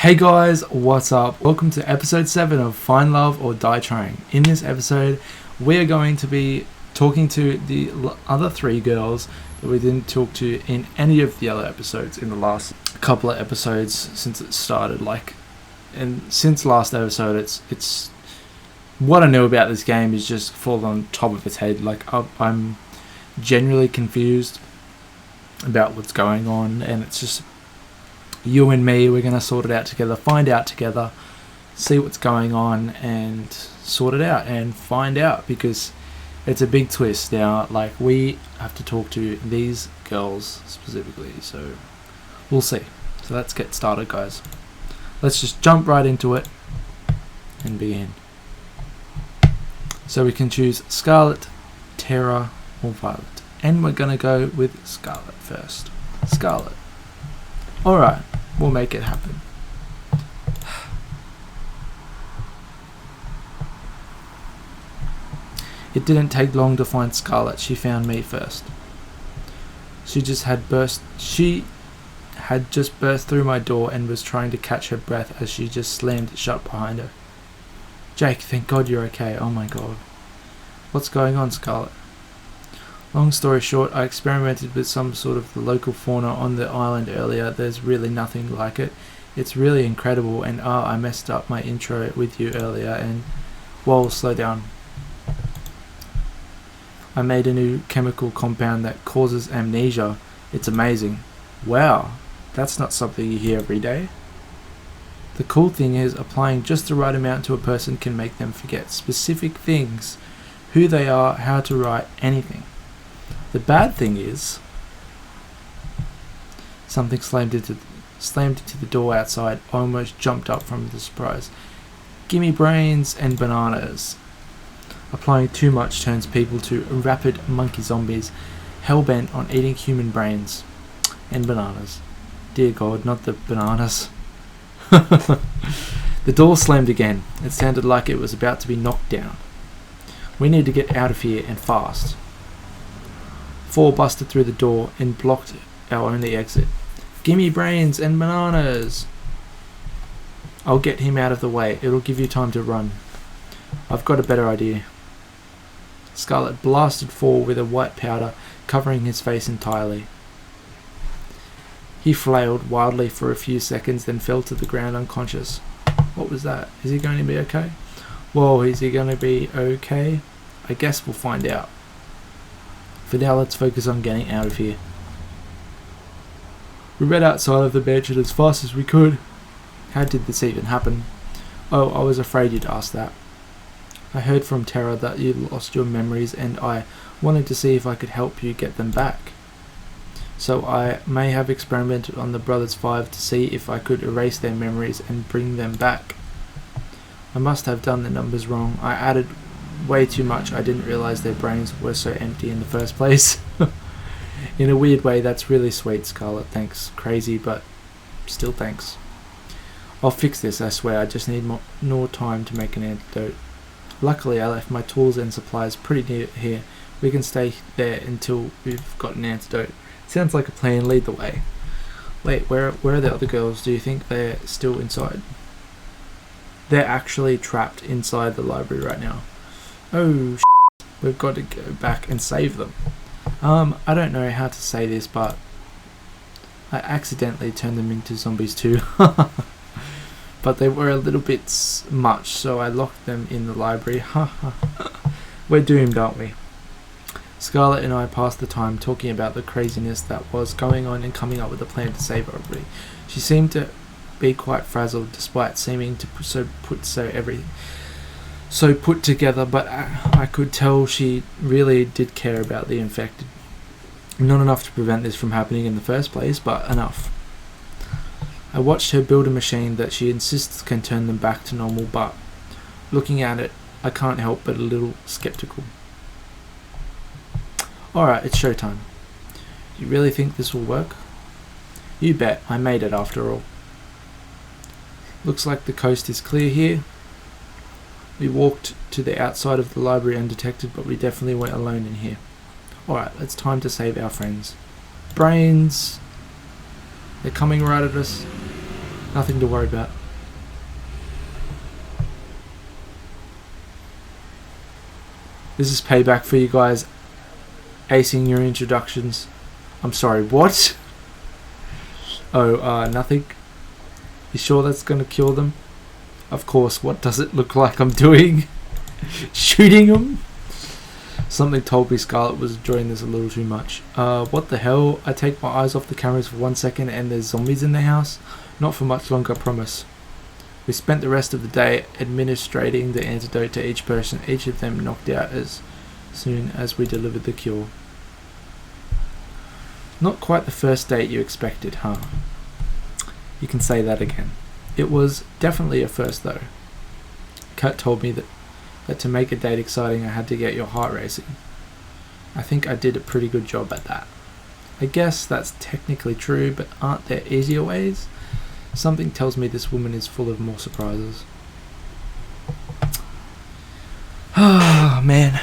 Hey guys, what's up? Welcome to episode 7 of Find Love or Die Trying. In this episode, we're going to be talking to the other 3 girls that we didn't talk to in any of the other episodes in the last couple of episodes since it started. And since last episode, it's what I know about this game is just fallen on top of its head. I'm genuinely confused about what's going on, and it's just you and me, we're going to sort it out together, find out together, see what's going on, and sort it out and find out, because it's a big twist now. We have to talk to these girls specifically, so we'll see. So let's get started, guys. Let's just jump right into it and begin. So we can choose Scarlet, Tara, or Violet, and we're going to go with Scarlet first. Scarlet. Alright, we'll make it happen. It didn't take long to find Scarlet. She found me first. She had just burst through my door and was trying to catch her breath as she just slammed it shut behind her. Jake, thank God you're okay. Oh my God. What's going on, Scarlet? Long story short, I experimented with some sort of the local fauna on the island earlier. There's really nothing like it. It's really incredible, and I messed up my intro with you earlier, and whoa, slow down. I made a new chemical compound that causes amnesia. It's amazing. Wow, that's not something you hear every day. The cool thing is, applying just the right amount to a person can make them forget specific things, who they are, how to write, anything. The bad thing is, something slammed into the door outside. I almost jumped up from the surprise. Gimme brains and bananas. Applying too much turns people to rapid monkey zombies, hell-bent on eating human brains and bananas. Dear God, not the bananas. The door slammed again. It sounded like it was about to be knocked down. We need to get out of here, and fast. 4 busted through the door and blocked our only exit. Gimme brains and bananas! I'll get him out of the way. It'll give you time to run. I've got a better idea. Scarlet blasted 4 with a white powder, covering his face entirely. He flailed wildly for a few seconds, then fell to the ground unconscious. What was that? Is he going to be okay? Whoa, is he going to be okay? I guess we'll find out. For now, let's focus on getting out of here. We ran outside of the mansion as fast as we could. How did this even happen? Oh, I was afraid you'd ask that. I heard from Tara that you lost your memories, and I wanted to see if I could help you get them back. So I may have experimented on the Brothers 5 to see if I could erase their memories and bring them back. I must have done the numbers wrong. I added way too much. I didn't realize their brains were so empty in the first place. In a weird way, that's really sweet, Scarlet. Thanks. Crazy, but still thanks. I'll fix this, I swear. I just need more time to make an antidote. Luckily, I left my tools and supplies pretty near here. We can stay there until we've got an antidote. Sounds like a plan. Lead the way. Wait, where are the other girls? Do you think they're still inside? They're actually trapped inside the library right now. Oh, we've got to go back and save them. I don't know how to say this, but I accidentally turned them into zombies too. But they were a little bit much, so I locked them in the library. We're doomed, aren't we? Scarlet and I passed the time talking about the craziness that was going on and coming up with a plan to save everybody. She seemed to be quite frazzled, despite seeming to so put together, but I could tell she really did care about the infected. Not enough to prevent this from happening in the first place, but enough. I watched her build a machine that she insists can turn them back to normal, but looking at it, I can't help but a little skeptical. Alright, it's showtime. You really think this will work? You bet, I made it after all. Looks like the coast is clear here. We walked to the outside of the library undetected, but we definitely weren't alone in here. Alright, it's time to save our friends. Brains! They're coming right at us. Nothing to worry about. This is payback for you guys acing your introductions. I'm sorry, what? Oh, nothing? You sure that's gonna kill them? Of course, what does it look like I'm doing? Shooting them? Something told me Scarlett was enjoying this a little too much. What the hell? I take my eyes off the cameras for 1 second and there's zombies in the house? Not for much longer, I promise. We spent the rest of the day administrating the antidote to each person, each of them knocked out as soon as we delivered the cure. Not quite the first date you expected, huh? You can say that again. It was definitely a first though. Kat told me that to make a date exciting I had to get your heart racing. I think I did a pretty good job at that. I guess that's technically true, but aren't there easier ways? Something tells me this woman is full of more surprises. Oh man.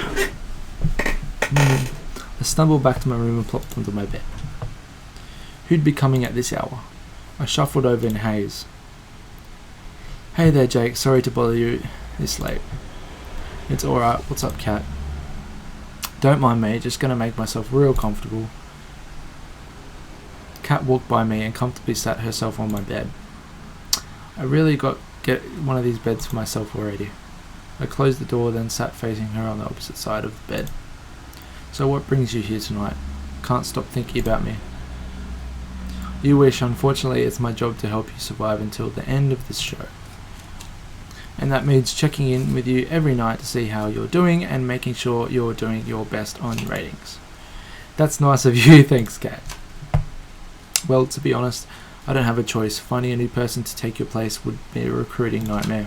I stumbled back to my room and plopped onto my bed. Who'd be coming at this hour? I shuffled over in haze. Hey there, Jake. Sorry to bother you this late. It's alright. What's up, Kat? Don't mind me. Just gonna make myself real comfortable. Kat walked by me and comfortably sat herself on my bed. I really get one of these beds for myself already. I closed the door, then sat facing her on the opposite side of the bed. So what brings you here tonight? Can't stop thinking about me. You wish. Unfortunately, it's my job to help you survive until the end of this show. And that means checking in with you every night to see how you're doing and making sure you're doing your best on ratings. That's nice of you, thanks, Kat. Well, to be honest, I don't have a choice. Finding a new person to take your place would be a recruiting nightmare.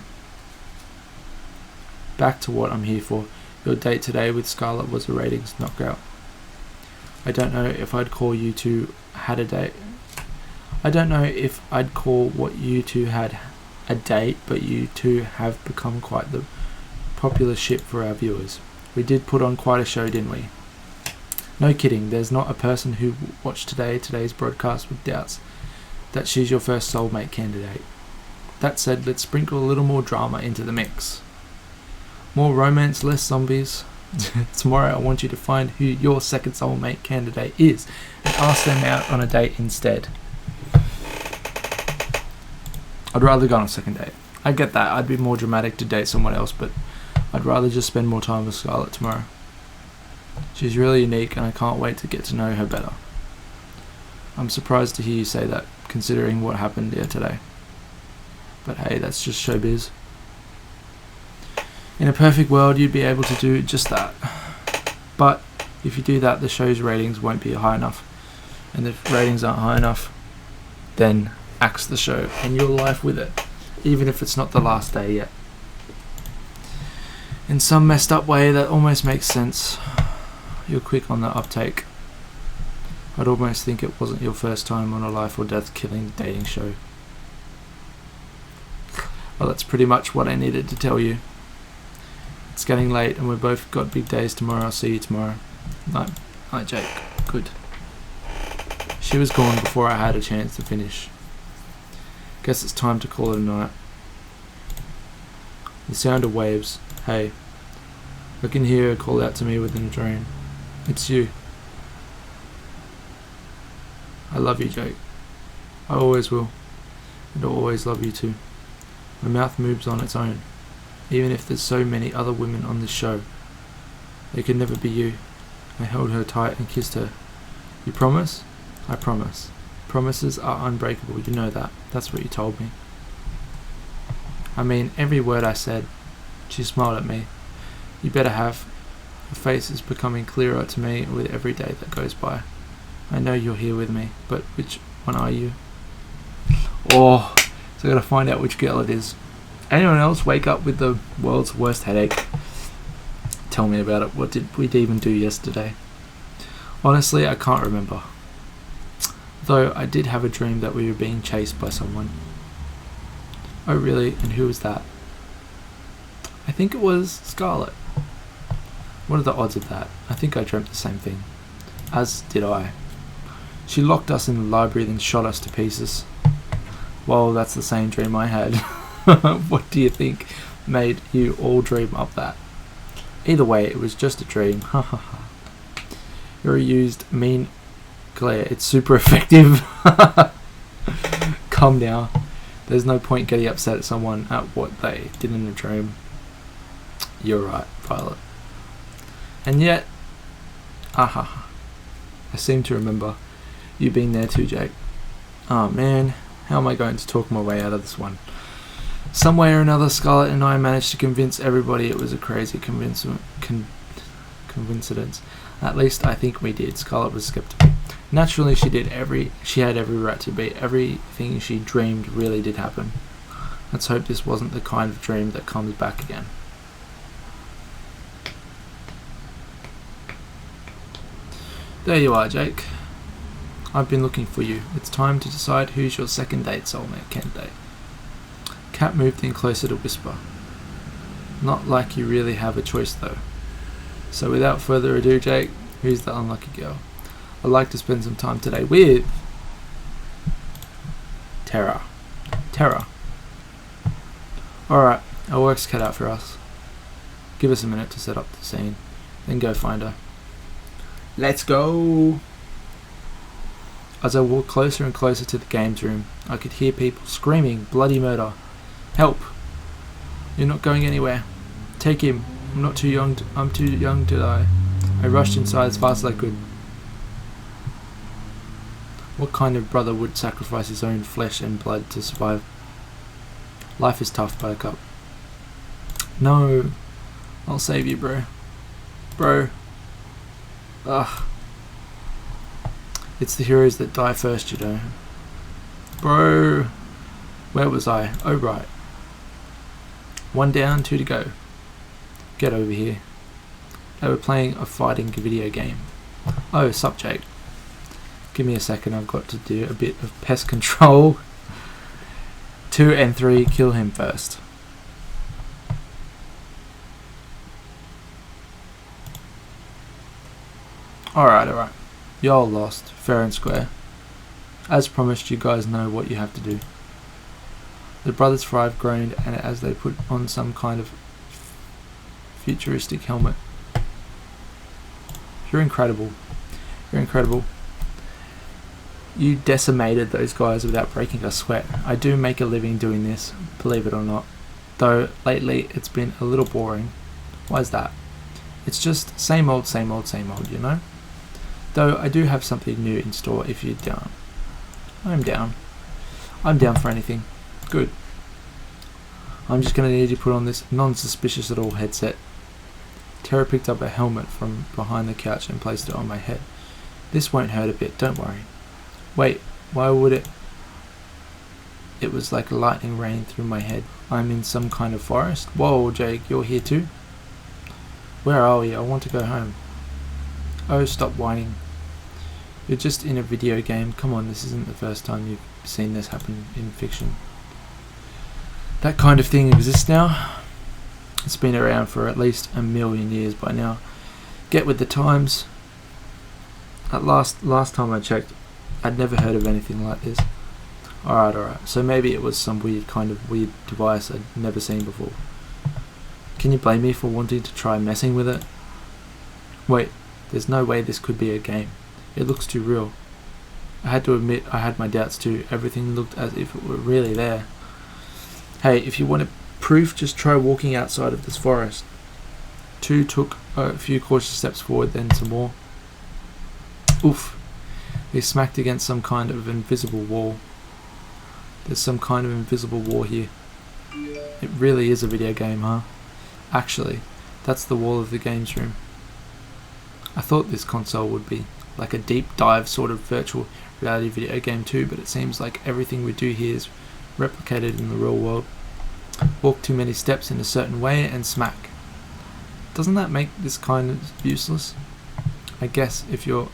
Back to what I'm here for. Your date today with Scarlett was a ratings knockout. I don't know if I'd call you two had a date. I don't know if I'd call what you two had a date, but you two have become quite the popular ship for our viewers. We did put on quite a show, didn't we? No kidding, there's not a person who watched today's broadcast with doubts that she's your first soulmate candidate. That said, let's sprinkle a little more drama into the mix. More romance, less zombies. Tomorrow I want you to find who your second soulmate candidate is and ask them out on a date instead. I'd rather go on a second date. I get that, I'd be more dramatic to date someone else, but I'd rather just spend more time with Scarlett tomorrow. She's really unique and I can't wait to get to know her better. I'm surprised to hear you say that, considering what happened here today. But hey, that's just showbiz. In a perfect world, you'd be able to do just that. But if you do that, the show's ratings won't be high enough. And if ratings aren't high enough, then axe the show and your life with it, even if it's not the last day yet. In some messed up way, that almost makes sense. You're quick on the uptake. I'd almost think it wasn't your first time on a life or death killing dating show. Well, that's pretty much what I needed to tell you. It's getting late and we've both got big days tomorrow. I'll see you tomorrow. Night, Jake. Good. She was gone before I had a chance to finish. Guess it's time to call it a night. The sound of waves. Hey. I can hear her call out to me within a dream. It's you. I love you, Jake. I always will. And I'll always love you too. My mouth moves on its own. Even if there's so many other women on this show. They could never be you. I held her tight and kissed her. You promise? I promise. Promises are unbreakable, you know that. That's what you told me. I mean, every word I said. She smiled at me. You better have. Her face is becoming clearer to me with every day that goes by. I know you're here with me, but which one are you? Oh, so I gotta find out which girl it is. Anyone else wake up with the world's worst headache? Tell me about it. What did we even do yesterday? Honestly, I can't remember. Though I did have a dream that we were being chased by someone. Oh really? And who was that? I think it was Scarlett. What are the odds of that? I think I dreamt the same thing. As did I. She locked us in the library then shot us to pieces. Well, that's the same dream I had. What do you think made you all dream up that? Either way, it was just a dream. Ha ha ha. You're used mean glare. It's super effective. Come now. There's no point getting upset at someone at what they did in a dream. You're right, Violet. And yet, aha, I seem to remember you being there too, Jake. Oh man, how am I going to talk my way out of this one? Some way or another, Scarlett and I managed to convince everybody it was a crazy coincidence. At least I think we did. Scarlett was skeptical. Naturally, she had every right to be. Everything she dreamed really did happen. Let's hope this wasn't the kind of dream that comes back again. There you are, Jake. I've been looking for you. It's time to decide who's your second date soulmate candidate. Kat moved in closer to whisper. Not like you really have a choice though. So without further ado, Jake, who's the unlucky girl? I'd like to spend some time today with Tara. Alright, our work's cut out for us. Give us a minute to set up the scene, then go find her. Let's go! As I walked closer and closer to the games room, I could hear people screaming bloody murder. Help! You're not going anywhere. Take him. I'm too young to die. I rushed inside as fast as I could. What kind of brother would sacrifice his own flesh and blood to survive? Life is tough, Buttercup. No. I'll save you, bro. Ugh. It's the heroes that die first, you know. Bro. Where was I? Oh, right. 1 down, 2 to go. Get over here. They were playing a fighting video game. Oh, sup, Jake. Give me a second, I've got to do a bit of pest control. 2 and 3, kill him first. Alright. Y'all lost, fair and square. As promised, you guys know what you have to do. The brothers Five groaned and as they put on some kind of futuristic helmet. You're incredible. You decimated those guys without breaking a sweat. I do make a living doing this, believe it or not. Though lately it's been a little boring. Why is that? It's just same old, you know? Though I do have something new in store if you're down. I'm down for anything. Good. I'm just going to need you to put on this non-suspicious at all headset. Tara picked up a helmet from behind the couch and placed it on my head. This won't hurt a bit, don't worry. Wait, why would it? It was like lightning rain through my head. I'm in some kind of forest. Whoa, Jake, you're here too? Where are we? I want to go home. Oh, stop whining. You're just in a video game. Come on, this isn't the first time you've seen this happen in fiction. That kind of thing exists now. It's been around for at least 1,000,000 years by now. Get with the times. At last time I checked, I'd never heard of anything like this. Alright. So maybe it was some weird device I'd never seen before. Can you blame me for wanting to try messing with it? Wait, there's no way this could be a game. It looks too real. I had to admit I had my doubts too. Everything looked as if it were really there. Hey, if you want proof, just try walking outside of this forest. 2 took a few cautious steps forward, then some more. Oof. They smacked against some kind of invisible wall. There's some kind of invisible wall here. It really is a video game, huh? Actually, that's the wall of the games room. I thought this console would be like a deep dive sort of virtual reality video game too, but it seems like everything we do here is replicated in the real world. Walk too many steps in a certain way and smack. Doesn't that make this kind of useless? I guess if you're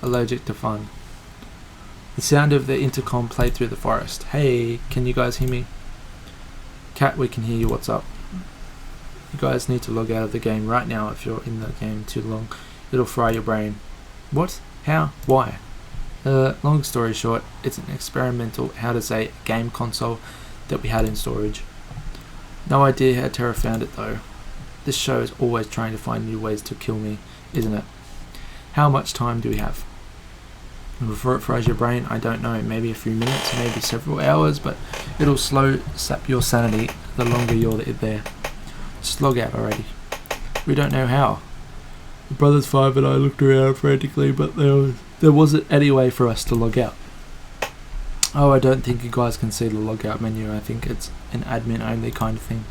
allergic to fun. The sound of the intercom played through the forest. Hey, can you guys hear me? Cat, we can hear you, what's up? You guys need to log out of the game right now. If you're in the game too long, it'll fry your brain. What? How? Why? Long story short, it's an experimental, game console that we had in storage. No idea how Tara found it though. This show is always trying to find new ways to kill me, isn't it? How much time do we have? Before it fries your brain, I don't know, maybe a few minutes, maybe several hours, but it'll slow sap your sanity the longer you're there. Just log out already. We don't know how. The brothers 5 and I looked around frantically, but there wasn't any way for us to log out. Oh, I don't think you guys can see the log out menu. I think it's an admin only kind of thing.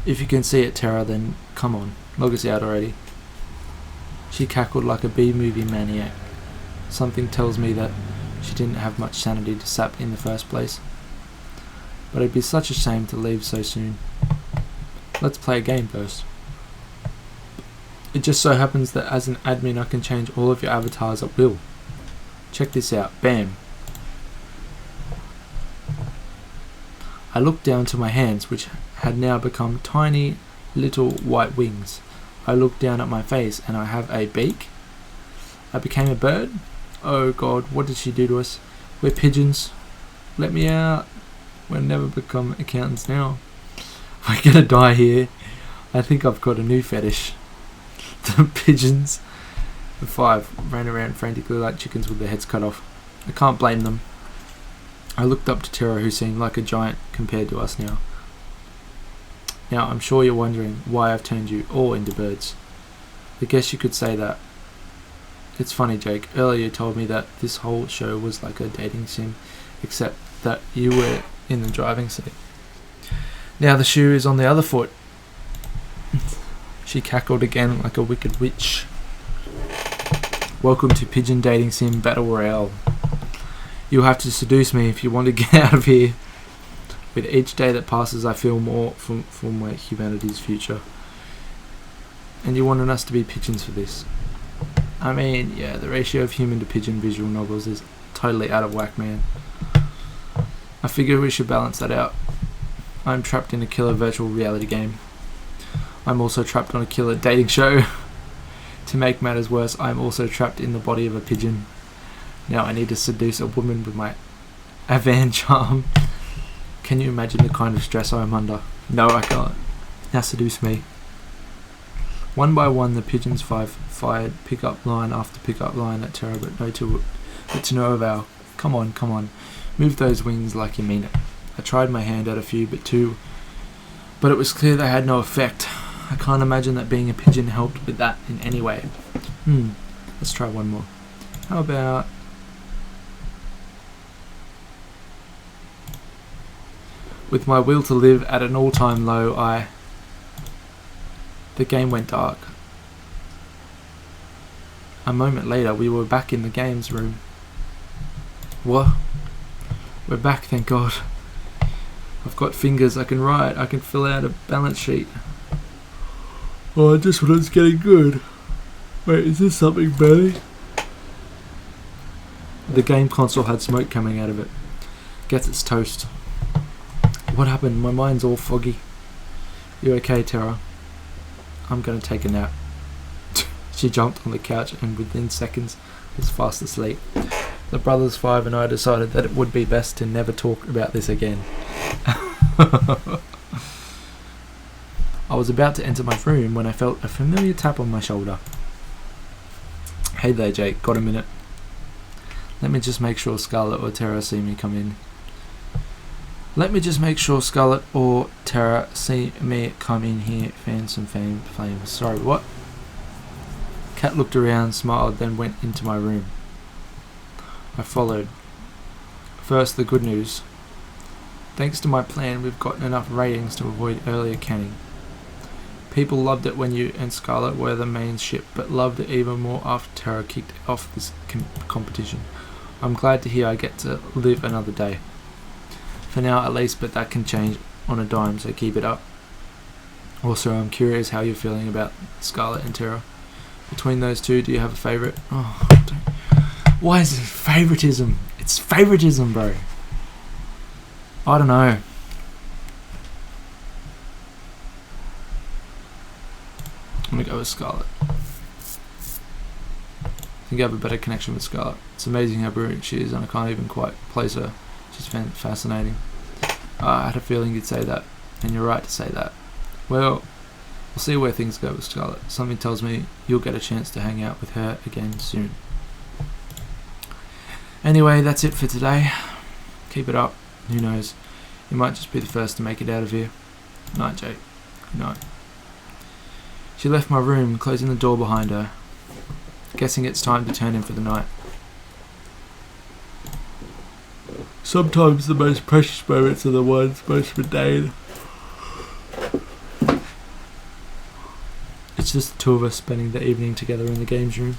If you can see it, Tara, then come on, log us out already. She cackled like a B-movie maniac. Something tells me that she didn't have much sanity to sap in the first place. But it'd be such a shame to leave so soon. Let's play a game first. It just so happens that as an admin I can change all of your avatars at will. Check this out. Bam. I looked down to my hands, which had now become tiny little white wings. I looked down at my face and I have a beak. I became a bird. Oh god, what did she do to us? We're pigeons. Let me out. We'll never become accountants now. We're gonna die here. I think I've got a new fetish. The pigeons. The 5 ran around frantically like chickens with their heads cut off. I can't blame them. I looked up to Tara, who seemed like a giant compared to us now. Now, I'm sure you're wondering why I've turned you all into birds. I guess you could say that. It's funny, Jake. Earlier you told me that this whole show was like a dating sim, except that you were in the driving seat. Now the shoe is on the other foot. She cackled again like a wicked witch. Welcome to Pigeon Dating Sim Battle Royale. You'll have to seduce me if you want to get out of here. With each day that passes, I feel more for my humanity's future. And you wanted us to be pigeons for this. I mean, yeah, the ratio of human to pigeon visual novels is totally out of whack, man. I figure we should balance that out. I'm trapped in a killer virtual reality game. I'm also trapped on a killer dating show. To make matters worse, I'm also trapped in the body of a pigeon. Now I need to seduce a woman with my Avan charm. Can you imagine the kind of stress I'm under? No, I can't. Now seduce me. One by one, the pigeons 5 fired pick-up line after pick-up line at Tara, but to no avail. Come on. Move those wings like you mean it. I tried my hand at a few, but it was clear they had no effect. I can't imagine that being a pigeon helped with that in any way. Let's try one more. How about... With my will to live at an all-time low, the game went dark. A moment later, we were back in the games room. What? We're back, thank God. I've got fingers, I can write, I can fill out a balance sheet. Oh, just when it's getting good. Wait, is this something burning? The game console had smoke coming out of it. Guess it's toast. What happened? My mind's all foggy. You okay, Tara? I'm gonna take a nap. She jumped on the couch and within seconds was fast asleep. The brothers 5 and I decided that it would be best to never talk about this again. I was about to enter my room when I felt a familiar tap on my shoulder. Hey there, Jake. Got a minute? Let me just make sure Scarlett or Tara see me come in. here. Fan some flames. Sorry, what? Cat looked around, smiled, then went into my room. I followed. First, the good news. Thanks to my plan, we've gotten enough ratings to avoid earlier canning. People loved it when you and Scarlett were the main ship, but loved it even more after Tara kicked off this competition. I'm glad to hear I get to live another day. For now at least, but that can change on a dime, so keep it up. Also, I'm curious how you're feeling about Scarlett and Tara. Between those two, do you have a favourite? Why is it favoritism? It's favoritism, bro. I don't know. I'm gonna go with Scarlett. think I have a better connection with Scarlett. It's amazing how brilliant she is, and I can't even quite place her. She's fascinating. I had a feeling you'd say that, and you're right to say that. Well, we'll see where things go with Scarlett. Something tells me you'll get a chance to hang out with her again soon. Anyway, that's it for today. Keep it up. Who knows? You might just be the first to make it out of here. Night, Jake. Good night. She left my room, closing the door behind her. Guessing it's time to turn in for the night. Sometimes the most precious moments are the ones most mundane. It's just the two of us spending the evening together in the games room.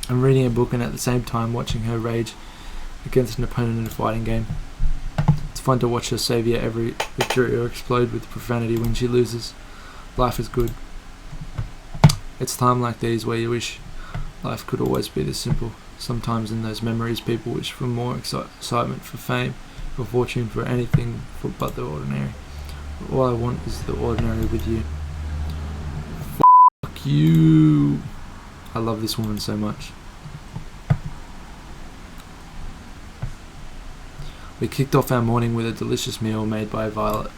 I'm reading a book and at the same time watching her rage against an opponent in a fighting game. It's fun to watch her saviour every victory or explode with profanity when she loses. Life is good. It's time like these where you wish life could always be this simple. Sometimes in those memories people wish for more excitement, for fame, for fortune, for anything but the ordinary. All I want is the ordinary with you. Fuck you. I love this woman so much. We kicked off our morning with a delicious meal made by Violet.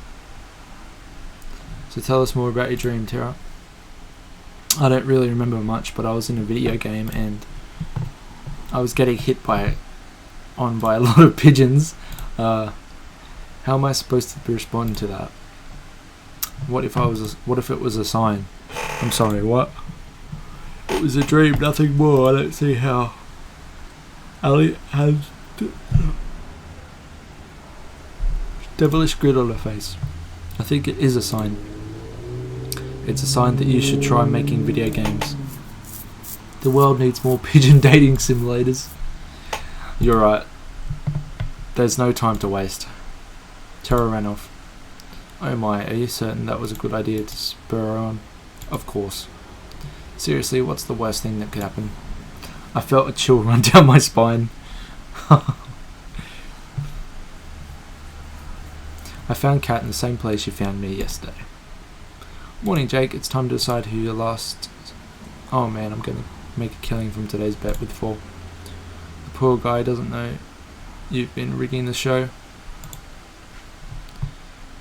So tell us more about your dream, Tara. I don't really remember much, but I was in a video game and I was getting hit by a lot of pigeons. How am I supposed to respond to that? What if it was a sign? I'm sorry, what? It was a dream, nothing more. I don't see how. Ali has devilish grin on her face. I think it is a sign. It's a sign that you should try making video games. The world needs more pigeon dating simulators. You're right. There's no time to waste. Tara ran off. Oh my, are you certain that was a good idea to spur her on? Of course. Seriously, what's the worst thing that could happen? I felt a chill run down my spine. I found Kat in the same place you found me yesterday. Morning, Jake. It's time to decide who your last... Oh man, I'm going to make a killing from today's bet with 4. The poor guy doesn't know you've been rigging the show.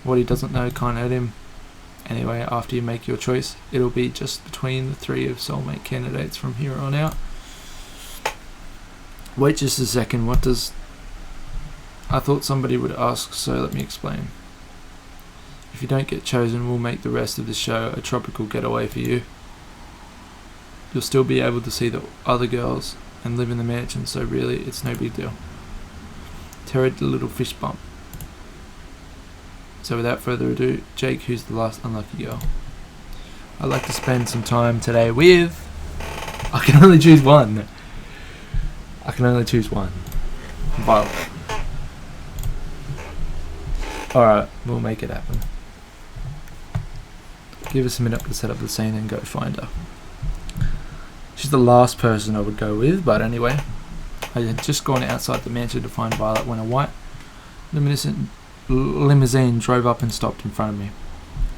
What he doesn't know can't hurt him. Anyway, after you make your choice, it'll be just between the 3 of soulmate candidates from here on out. Wait just a second, what does... I thought somebody would ask, so let me explain. If you don't get chosen, we'll make the rest of the show a tropical getaway for you. You'll still be able to see the other girls and live in the mansion, so really, it's no big deal. Tara did a little fist bump. So without further ado, Jake, who's the last unlucky girl? I'd like to spend some time today with... I can only choose one. Violet. Alright, we'll make it happen. Give us a minute to set up the scene and go find her. She's the last person I would go with, but anyway. I had just gone outside the mansion to find Violet when a white limousine drove up and stopped in front of me.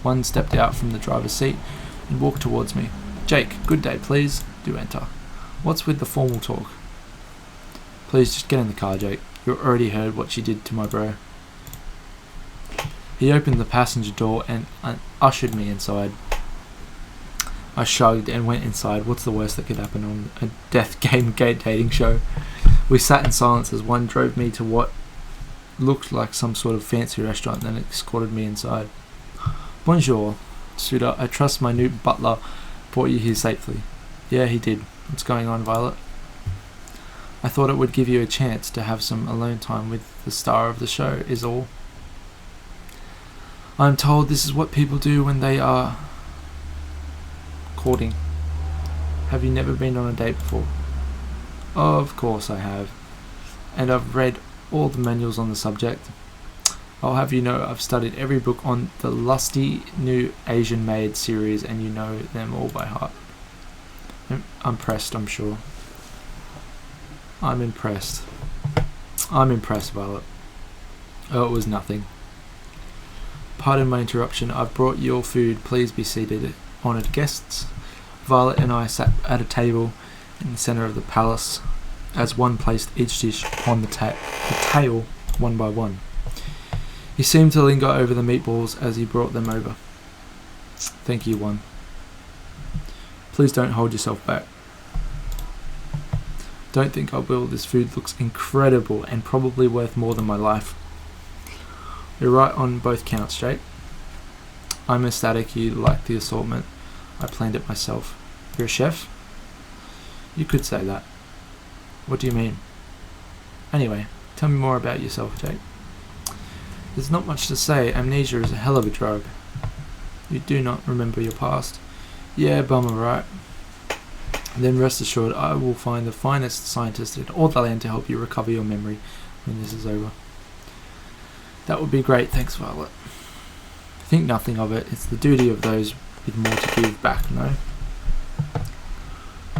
One stepped out from the driver's seat and walked towards me. Jake, good day, please. Do enter. What's with the formal talk? Please just get in the car, Jake. You already heard what she did to my bro. He opened the passenger door and ushered me inside. I shrugged and went inside. What's the worst that could happen on a death game gate dating show? We sat in silence as one drove me to what looked like some sort of fancy restaurant, then escorted me inside. Bonjour, Suda. I trust my new butler brought you here safely. Yeah, he did. What's going on, Violet? I thought it would give you a chance to have some alone time with the star of the show, is all. I'm told this is what people do when they are courting. Have you never been on a date before? Of course I have. And I've read all the manuals on the subject. I'll have you know I've studied every book on the lusty new Asian Maid series, and you know them all by heart. I'm impressed, I'm sure. I'm impressed, Violet. Oh, it was nothing. Pardon my interruption. I've brought your food. Please be seated, honoured guests. Violet and I sat at a table in the centre of the palace, as one placed each dish on the tail one by one. He seemed to linger over the meatballs as he brought them over. Thank you, one. Please don't hold yourself back. Don't think I will. This food looks incredible and probably worth more than my life. You're right on both counts, Jake. I'm ecstatic you like the assortment. I planned it myself. You're a chef? You could say that. What do you mean? Anyway, tell me more about yourself, Jake. There's not much to say. Amnesia is a hell of a drug. You do not remember your past. Yeah, bummer, right? Then rest assured, I will find the finest scientist in all the land to help you recover your memory when this is over. That would be great, thanks, Violet. Think nothing of it. It's the duty of those with more to give back, no?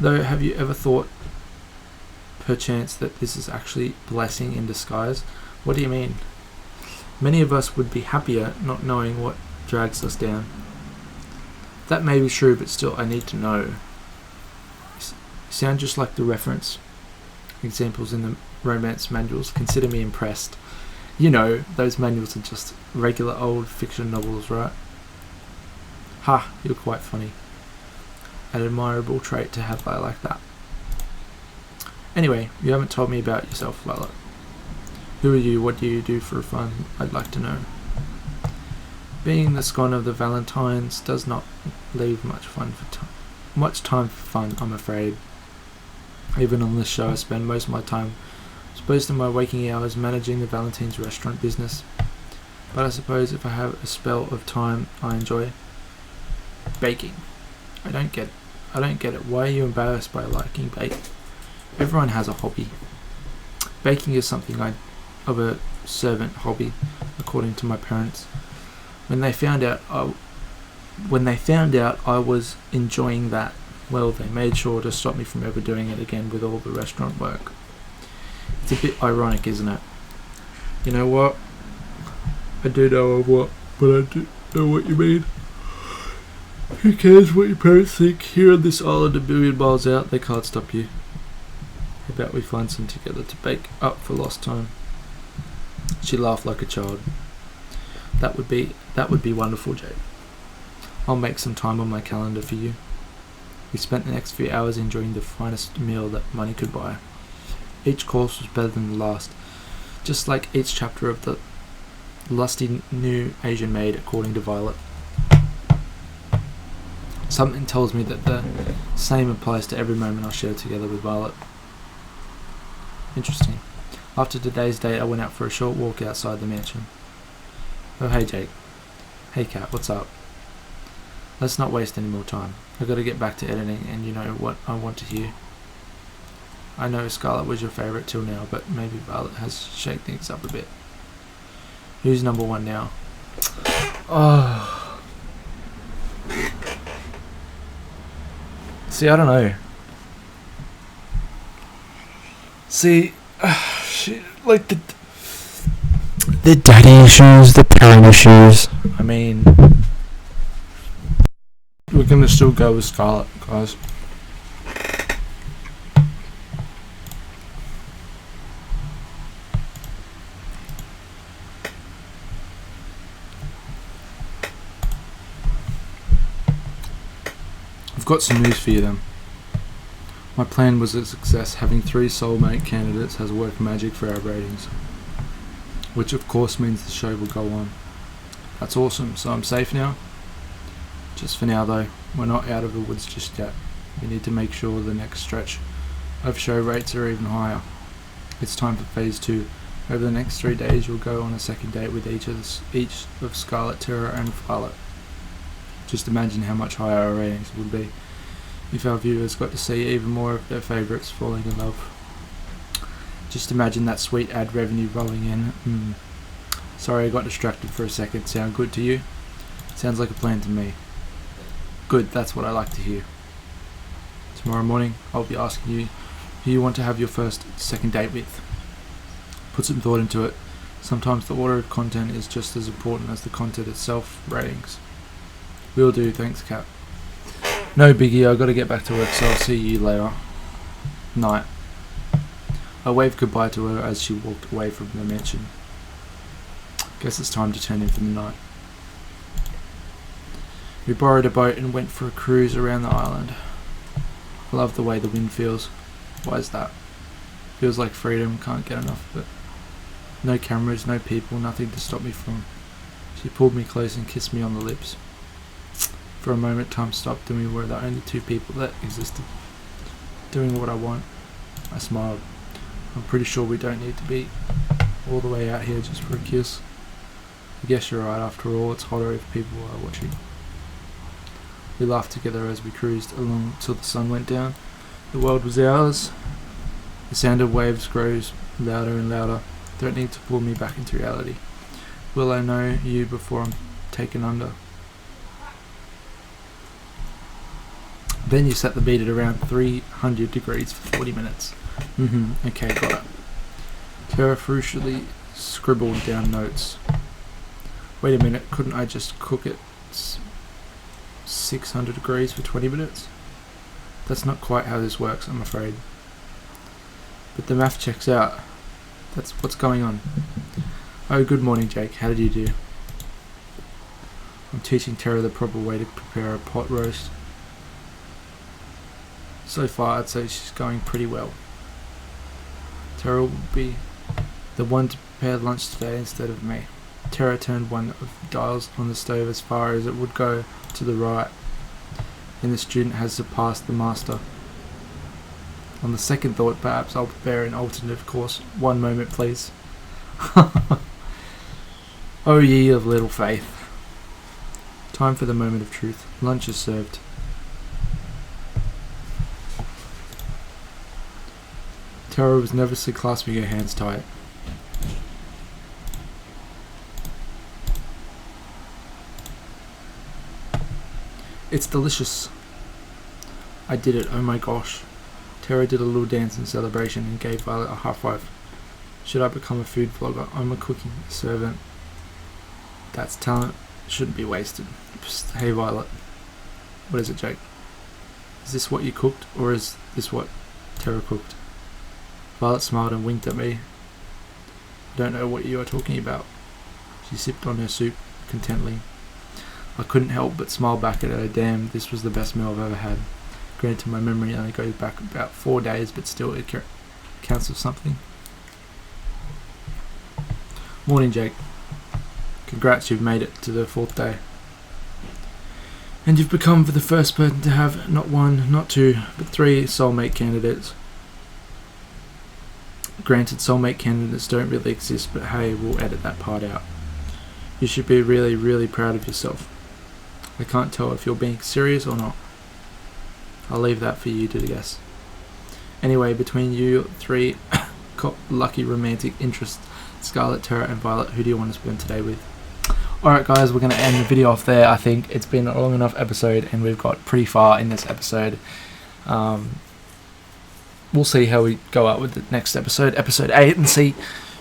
Though, have you ever thought, perchance, that this is actually blessing in disguise? What do you mean? Many of us would be happier not knowing what drags us down. That may be true, but still, I need to know. You sound just like the reference examples in the romance manuals. Consider me impressed. You know, those manuals are just regular old fiction novels, right? Ha, you're quite funny. An admirable trait to have, I like that. Anyway, you haven't told me about yourself, Violet. Who are you? What do you do for fun? I'd like to know. Being the scone of the Valentines does not leave much time for fun, I'm afraid. Even on this show, I spend most of my time, supposed to my waking hours, managing the Valentine's restaurant business. But I suppose if I have a spell of time, I enjoy baking. I don't get it. Why are you embarrassed by liking baking? Everyone has a hobby. Baking is something of a servant hobby, according to my parents. When they found out I was enjoying that, well, they made sure to stop me from ever doing it again with all the restaurant work. It's a bit ironic, isn't it? You know what? I do know what, but I do know what you mean. Who cares what your parents think? Here on this island a billion miles out, they can't stop you. How about we find some together to bake up for lost time? She laughed like a child. That would be wonderful, Jake. I'll make some time on my calendar for you. We spent the next few hours enjoying the finest meal that money could buy. Each course was better than the last, just like each chapter of the lusty new Asian maid, according to Violet. Something tells me that the same applies to every moment I share together with Violet. Interesting. After today's date, I went out for a short walk outside the mansion. Oh, hey, Jake. Hey, Kat, what's up? Let's not waste any more time. I've got to get back to editing, and you know what I want to hear. I know Scarlet was your favourite till now, but maybe Violet has shaken things up a bit. Who's number one now? Oh. See, I don't know. See, shit, like the daddy issues, the parent issues. I mean, we're gonna still go with Scarlet, guys. I've got some news for you then. My plan was a success. Having 3 soulmate candidates has worked magic for our ratings, which of course means the show will go on. That's awesome. So I'm safe now? Just for now though. We're not out of the woods just yet. We need to make sure the next stretch of show rates are even higher. It's time for phase 2. Over the next 3 days you'll go on a second date with each of Scarlet, Terra and Violet. Just imagine how much higher our ratings would be if our viewers got to see even more of their favourites falling in love. Just imagine that sweet ad revenue rolling in. Sorry I got distracted for a second. Sound good to you? Sounds like a plan to me. Good, that's what I like to hear. Tomorrow morning I'll be asking you who you want to have your second date with. Put some thought into it. Sometimes the order of content is just as important as the content itself. Ratings. Will do, thanks Kat. No biggie, I've got to get back to work, so I'll see you later. Night. I waved goodbye to her as she walked away from the mansion. Guess it's time to turn in for the night. We borrowed a boat and went for a cruise around the island. I love the way the wind feels. Why is that? Feels like freedom, can't get enough of it. No cameras, no people, nothing to stop me from. She pulled me close and kissed me on the lips. For a moment time stopped and we were the only two people that existed. Doing what I want. I smiled. I'm pretty sure we don't need to be all the way out here just for a kiss. I guess you're right, after all, it's hotter if people are watching. We laughed together as we cruised along till the sun went down. The world was ours. The sound of waves grows louder and louder, threatening to pull me back into reality. Will I know you before I'm taken under? Then you set the beat at around 300 degrees for 40 minutes. Okay, got it. Tara ferociously scribbled down notes. Wait a minute, couldn't I just cook it 600 degrees for 20 minutes? That's not quite how this works, I'm afraid. But the math checks out. That's what's going on. Oh, good morning, Jake. How did you do? I'm teaching Tara the proper way to prepare a pot roast. So far, I'd say she's going pretty well. Tara will be the one to prepare lunch today instead of me. Tara turned one of the dials on the stove as far as it would go to the right, and the student has surpassed the master. On the second thought, perhaps I'll prepare an alternative course. One moment, please. O ye of little faith. Time for the moment of truth. Lunch is served. Tara was nervously clasping her hands tight. It's delicious. I did it, oh my gosh. Tara did a little dance in celebration and gave Violet a high five. Should I become a food vlogger? I'm a cooking servant. That's talent. Shouldn't be wasted. Psst, hey Violet. What is it, Jake? Is this what you cooked, or is this what Tara cooked? Violet smiled and winked at me. I don't know what you are talking about. She sipped on her soup contently. I couldn't help but smile back at her. Damn, this was the best meal I've ever had. Granted, my memory only goes back about 4 days, but still it counts as something. Morning, Jake. Congrats, you've made it to the 4th day. And you've become the first person to have not 1, not 2, but 3 soulmate candidates. Granted, soulmate candidates don't really exist, but hey, we'll edit that part out. You should be really, really proud of yourself. I can't tell if you're being serious or not. I'll leave that for you to guess. Anyway, between you 3 lucky romantic interests, Scarlet, Tara and Violet, who do you want to spend today with? Alright guys, we're going to end the video off there. I think it's been a long enough episode and we've got pretty far in this episode. We'll see how we go out with the next episode, episode 8, and see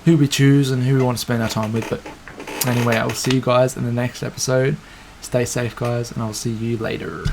who we choose and who we want to spend our time with. But anyway, I will see you guys in the next episode. Stay safe guys, and I'll see you later.